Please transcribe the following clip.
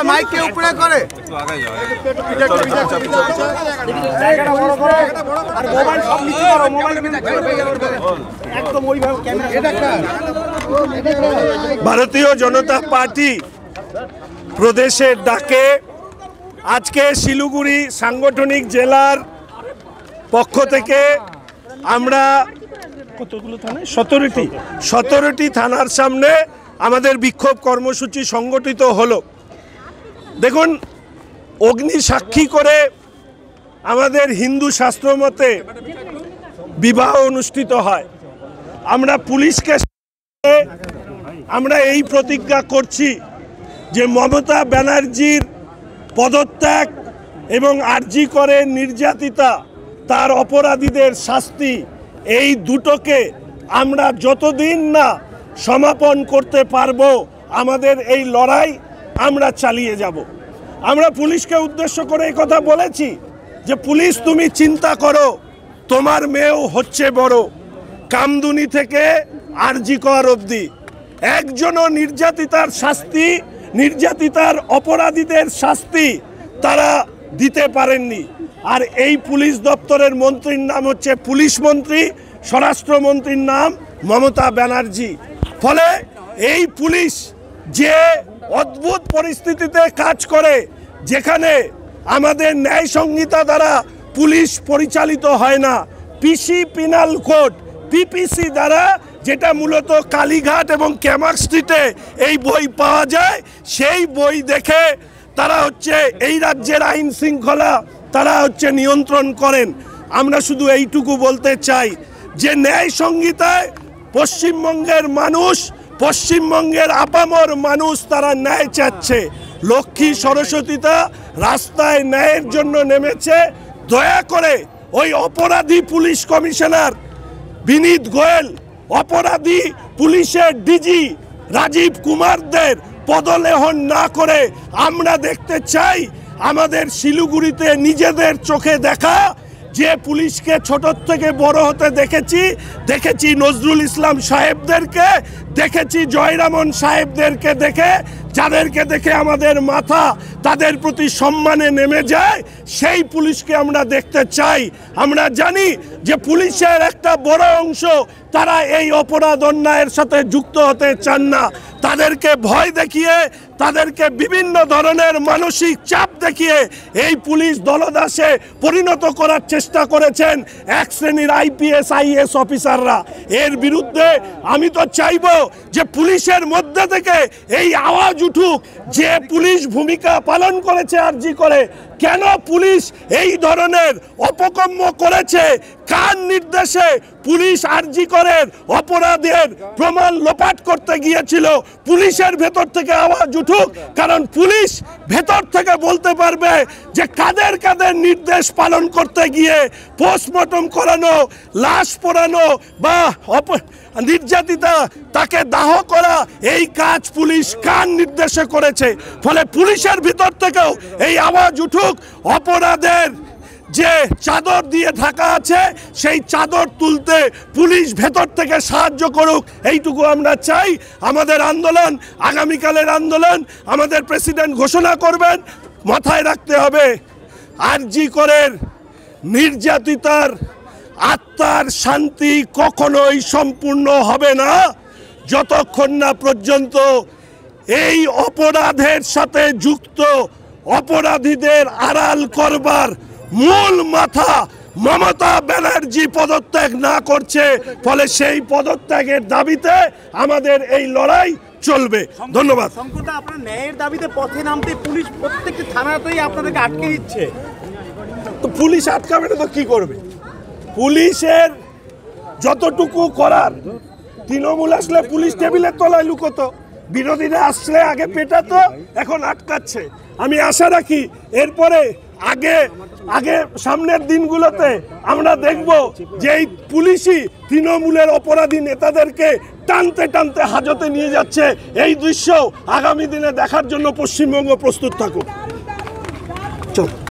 Mic কে উপরে করে ভারতীয় জনতা পার্টি প্রদেশের ডাকে আজকে শিলিগুড়ি সাংগঠনিক জেলার পক্ষ থেকে আমরা কতগুলো থানায় 17টি থানার সামনে আমাদের বিক্ষোভ কর্মসূচি সংগঠিত হলো। দেখুন, অগ্নি সাক্ষী করে আমাদের হিন্দু শাস্ত্র মতে বিবাহ অনুষ্ঠিত হয়। আমরা পুলিশকে আমরা এই প্রতিজ্ঞা করছি যে মমতা ব্যানার্জির পদত্যাগ এবং আরজি করে নির্যাতিতা তার অপরাধীদের শাস্তি, এই দুটোকে আমরা যতদিন না সমাপন করতে পারবো আমাদের এই লড়াই আমরা চালিয়ে যাব। আমরা পুলিশকে উদ্দেশ্য করে এই কথা বলেছি যে পুলিশ, তুমি চিন্তা করো, তোমার মেয়েও হচ্ছে বড়। কামদুনি থেকে আরজি কর অবধি একজনও নির্যাতিতার শাস্তি, নির্যাতিতার অপরাধীদের শাস্তি তারা দিতে পারেননি। আর এই পুলিশ দপ্তরের মন্ত্রীর নাম হচ্ছে পুলিশ মন্ত্রী, স্বরাষ্ট্রমন্ত্রীর নাম মমতা ব্যানার্জি। ফলে এই পুলিশ যে অদ্ভুত পরিস্থিতিতে কাজ করে, যেখানে আমাদের ন্যায় সংহিতা দ্বারা পুলিশ পরিচালিত হয় না, পিসি পিনাল কোড পিপিসি দ্বারা, যেটা মূলত কালীঘাট এবং ক্যামাক স্ট্রিটে এই বই পাওয়া যায়, সেই বই দেখে তারা হচ্ছে এই রাজ্যের আইন শৃঙ্খলা তারা হচ্ছে নিয়ন্ত্রণ করেন। আমরা শুধু এইটুকু বলতে চাই যে ন্যায় সংহিতায় পশ্চিমবঙ্গের মানুষ, পশ্চিমবঙ্গের আপামর মানুষ তারা ন্যায় চাচ্ছে। লক্ষ্মী সরস্বতীটা রাস্তায় ন্যায়ের জন্য নেমেছে। দয়া করে ওই অপরাধী পুলিশ কমিশনার বিনীত গোয়েল, অপরাধী পুলিশের ডিজি রাজীব কুমারদের পদলেহন না করে আমরা দেখতে চাই আমাদের শিলিগুড়িতে নিজেদের চোখে দেখা যে পুলিশকে ছোট থেকে বড় হতে দেখেছি নজরুল ইসলাম সাহেবদেরকে, দেখেছি জয়রামন সাহেবদেরকে, যাদেরকে দেখে আমাদের মাথা তাদের প্রতি সম্মানে নেমে যায়, সেই পুলিশকে আমরা দেখতে চাই। আমরা জানি যে পুলিশের একটা বড় অংশ তারা এই অপরাধ অন্যায়ের সাথে যুক্ত হতে চান না। তাদেরকে ভয় দেখিয়ে, তাদেরকে বিভিন্ন ধরনের মানসিক চাপ দেখিয়ে এই পুলিশ দলদাসে পরিণত করার চেষ্টা করেছেন এক শ্রেণীর আইপিএস আইএস অফিসাররা। এর বিরুদ্ধে আমি তো চাইবো যে পুলিশের মধ্যে থেকে এই আওয়াজ উঠুক যে পুলিশ ভূমিকা পালন করেছে আরজি করে, কেন পুলিশ এই ধরনের অপকর্ম করেছে, কার নির্দেশে পুলিশ আরজি করের অপরাধের প্রমাণ লোপাট করতে গিয়েছিল। পুলিশের ভেতর থেকে আওয়াজ উঠুক, কারণ পুলিশ ভেতর থেকে বলতে পারবে যে কাদের কাদের নির্দেশ পালন করতে গিয়ে পোস্টমর্টম করানো, লাশ পোড়ানো বা নির্যাতিতা তাকে দাহ করা, এই কাজ পুলিশ কার নির্দেশে করেছে। ফলে পুলিশের ভিতর থেকেও এই আওয়াজ উঠুক, অপরাধের যে চাদর দিয়ে ঢাকা আছে সেই চাদর তুলতে পুলিশ ভেতর থেকে সাহায্য করুক, এইটুকু আমরা চাই। আমাদের আন্দোলন, আগামীকালের আন্দোলন আমাদের প্রেসিডেন্ট ঘোষণা করবেন। মাথায় রাখতে হবে, আরজি করের নির্যাতিতার আত্মার শান্তি কখনোই সম্পূর্ণ হবে না যতক্ষণ না পর্যন্ত এই অপরাধের সাথে যুক্ত অপরাধীদের আড়াল করবার মূল মাথা মমতা ব্যানার্জি পদত্যাগ না করছে। ফলে সেই পদত্যাগের দাবিতে আমাদের এই লড়াই চলবে। ধন্যবাদ। সংকটটা আপনার ন্যায়ের দাবিতে পথে নামতে পুলিশ প্রত্যেকটি থানাতেই আপনাদেরকে আটকে দিচ্ছে। তো পুলিশ আটকাবে না তো কি করবে? পুলিশের যতটুকু করার, তৃণমূল আসলে পুলিশ টেবিলের তলায় লুকোতো, বিরোধীরা আসলে আগে পেটাতো, এখন আটকাচ্ছে। আমি আশা রাখি এরপরে আগে সামনের দিনগুলোতে আমরা দেখব যে এই পুলিশই তৃণমূলের অপরাধী নেতাদেরকে টানতে টানতে হাজতে নিয়ে যাচ্ছে। এই দৃশ্য আগামী দিনে দেখার জন্য পশ্চিমবঙ্গ প্রস্তুত থাকুক। চল।